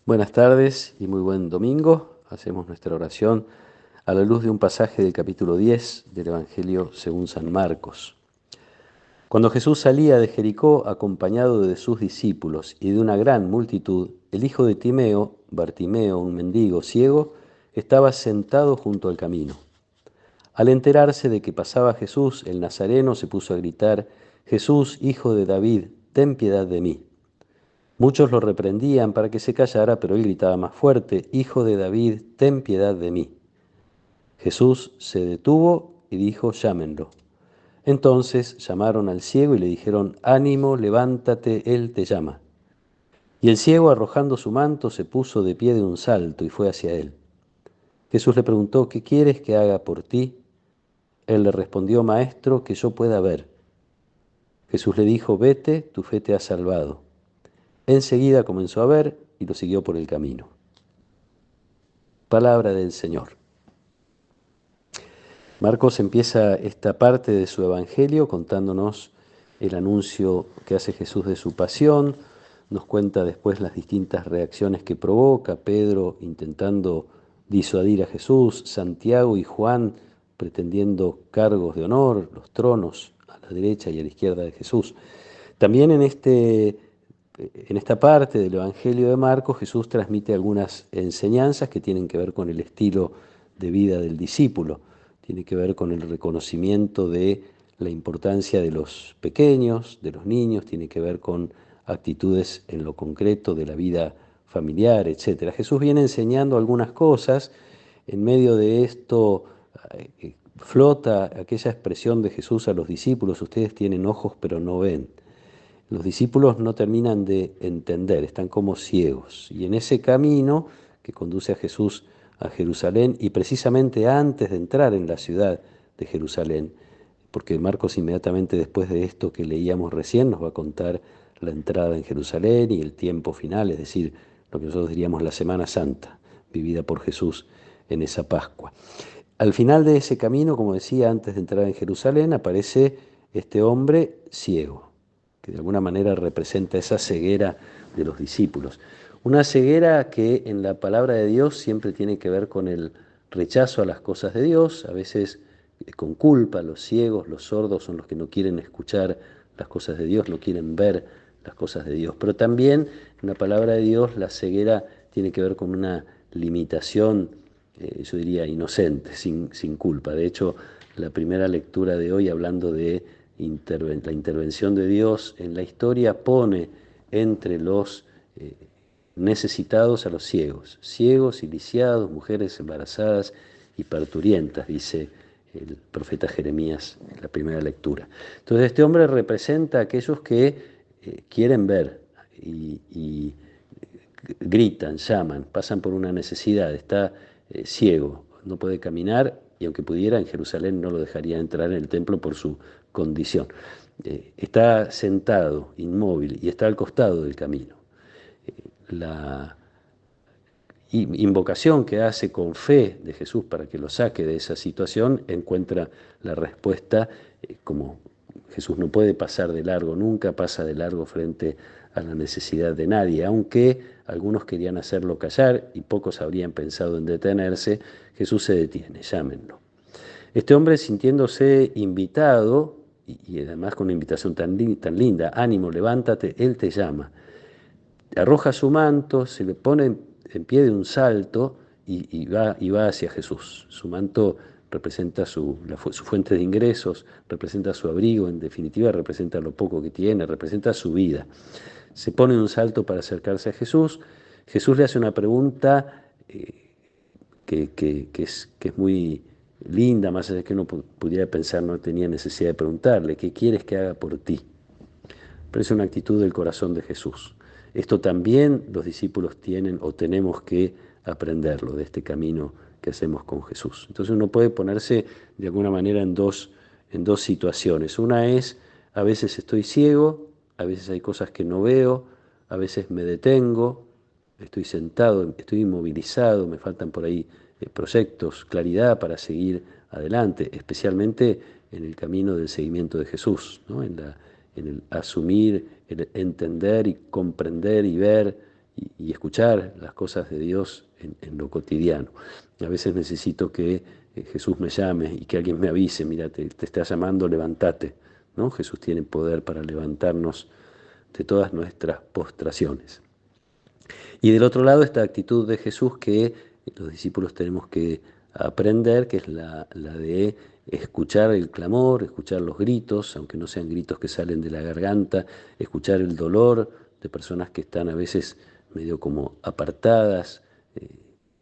Buenas tardes y muy buen domingo. Hacemos nuestra oración a la luz de un pasaje del capítulo 10 del Evangelio según San Marcos. Cuando Jesús salía de Jericó acompañado de sus discípulos y de una gran multitud, el hijo de Timeo, Bartimeo, un mendigo ciego, estaba sentado junto al camino. Al enterarse de que pasaba Jesús, el Nazareno se puso a gritar: «Jesús, hijo de David, ten piedad de mí». Muchos lo reprendían para que se callara, pero él gritaba más fuerte: «Hijo de David, ten piedad de mí». Jesús se detuvo y dijo: «Llámenlo». Entonces llamaron al ciego y le dijeron: «Ánimo, levántate, él te llama». Y el ciego, arrojando su manto, se puso de pie de un salto y fue hacia él. Jesús le preguntó: «¿Qué quieres que haga por ti?». Él le respondió: «Maestro, que yo pueda ver». Jesús le dijo: «Vete, tu fe te ha salvado». Enseguida comenzó a ver y lo siguió por el camino. Palabra del Señor. Marcos empieza esta parte de su evangelio contándonos el anuncio que hace Jesús de su pasión, nos cuenta después las distintas reacciones que provoca: Pedro intentando disuadir a Jesús, Santiago y Juan pretendiendo cargos de honor, los tronos a la derecha y a la izquierda de Jesús. También en esta parte del Evangelio de Marcos, Jesús transmite algunas enseñanzas que tienen que ver con el estilo de vida del discípulo, tiene que ver con el reconocimiento de la importancia de los pequeños, de los niños, tiene que ver con actitudes en lo concreto de la vida familiar, etc. Jesús viene enseñando algunas cosas. En medio de esto flota aquella expresión de Jesús a los discípulos: «Ustedes tienen ojos pero no ven». Los discípulos no terminan de entender, están como ciegos. Y en ese camino que conduce a Jesús a Jerusalén, y precisamente antes de entrar en la ciudad de Jerusalén, porque Marcos inmediatamente después de esto que leíamos recién nos va a contar la entrada en Jerusalén y el tiempo final, es decir, lo que nosotros diríamos la Semana Santa, vivida por Jesús en esa Pascua. Al final de ese camino, como decía, antes de entrar en Jerusalén, aparece este hombre ciego, que de alguna manera representa esa ceguera de los discípulos. Una ceguera que en la palabra de Dios siempre tiene que ver con el rechazo a las cosas de Dios, a veces con culpa. Los ciegos, los sordos son los que no quieren escuchar las cosas de Dios, no quieren ver las cosas de Dios. Pero también en la palabra de Dios la ceguera tiene que ver con una limitación, yo diría inocente, sin culpa. De hecho, la primera lectura de hoy, hablando de la intervención de Dios en la historia, pone entre los necesitados a los ciegos, ciegos y lisiados, mujeres embarazadas y parturientas, dice el profeta Jeremías en la primera lectura. Entonces este hombre representa a aquellos que quieren ver y gritan, llaman, pasan por una necesidad, está ciego, no puede caminar, y aunque pudiera, en Jerusalén no lo dejaría entrar en el templo por su condición. Está sentado, inmóvil, y está al costado del camino. La invocación que hace con fe de Jesús para que lo saque de esa situación encuentra la respuesta, como Jesús no puede pasar de largo, nunca pasa de largo frente a la necesidad de nadie. Aunque algunos querían hacerlo callar y pocos habrían pensado en detenerse, Jesús se detiene: «Llámenlo». Este hombre, sintiéndose invitado, y además con una invitación tan linda: «Ánimo, levántate, Él te llama», arroja su manto, se le pone en pie de un salto y va hacia Jesús. Su manto representa su fuente de ingresos, representa su abrigo, en definitiva representa lo poco que tiene, representa su vida. Se pone en un salto para acercarse a Jesús. Jesús le hace una pregunta que es muy linda, más allá de que uno pudiera pensar no tenía necesidad de preguntarle: «¿Qué quieres que haga por ti?». Pero es una actitud del corazón de Jesús. Esto también los discípulos tienen o tenemos que aprenderlo de este camino que hacemos con Jesús. Entonces uno puede ponerse de alguna manera en dos situaciones. Una es: a veces estoy ciego, a veces hay cosas que no veo, a veces me detengo, estoy sentado, estoy inmovilizado, me faltan por ahí proyectos, claridad para seguir adelante, especialmente en el camino del seguimiento de Jesús, ¿no? En el asumir, el entender y comprender y ver y escuchar las cosas de Dios en lo cotidiano. A veces necesito que Jesús me llame y que alguien me avise, mira, te está llamando, levántate, ¿no? Jesús tiene poder para levantarnos de todas nuestras postraciones. Y del otro lado, esta actitud de Jesús que los discípulos tenemos que aprender, que es la de escuchar el clamor, escuchar los gritos, aunque no sean gritos que salen de la garganta, escuchar el dolor de personas que están a veces medio como apartadas,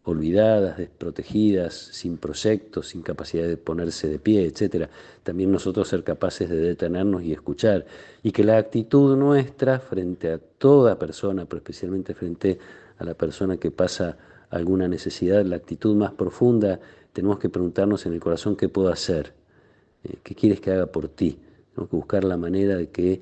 olvidadas, desprotegidas, sin proyectos, sin capacidad de ponerse de pie, etc. También nosotros ser capaces de detenernos y escuchar. Y que la actitud nuestra frente a toda persona, pero especialmente frente a la persona que pasa alguna necesidad, la actitud más profunda, tenemos que preguntarnos en el corazón qué puedo hacer, qué quieres que haga por ti. Tenemos que buscar la manera de que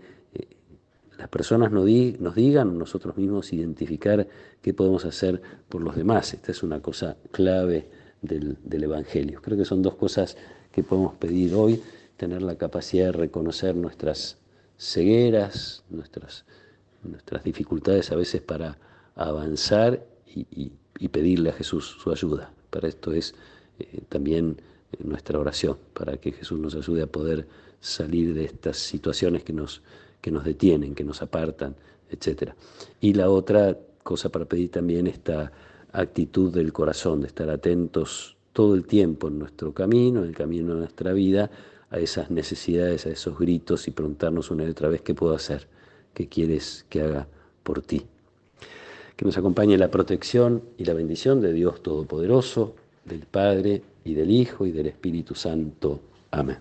las personas nos digan, nosotros mismos identificar qué podemos hacer por los demás. Esta es una cosa clave del Evangelio. Creo que son dos cosas que podemos pedir hoy, tener la capacidad de reconocer nuestras cegueras, nuestras dificultades a veces para avanzar y pedirle a Jesús su ayuda. Para esto es también nuestra oración, para que Jesús nos ayude a poder salir de estas situaciones que nos detienen, que nos apartan, etc. Y la otra cosa para pedir también esta actitud del corazón, de estar atentos todo el tiempo en nuestro camino, en el camino de nuestra vida, a esas necesidades, a esos gritos y preguntarnos una y otra vez qué puedo hacer, qué quieres que haga por ti. Que nos acompañe la protección y la bendición de Dios Todopoderoso, del Padre y del Hijo y del Espíritu Santo. Amén.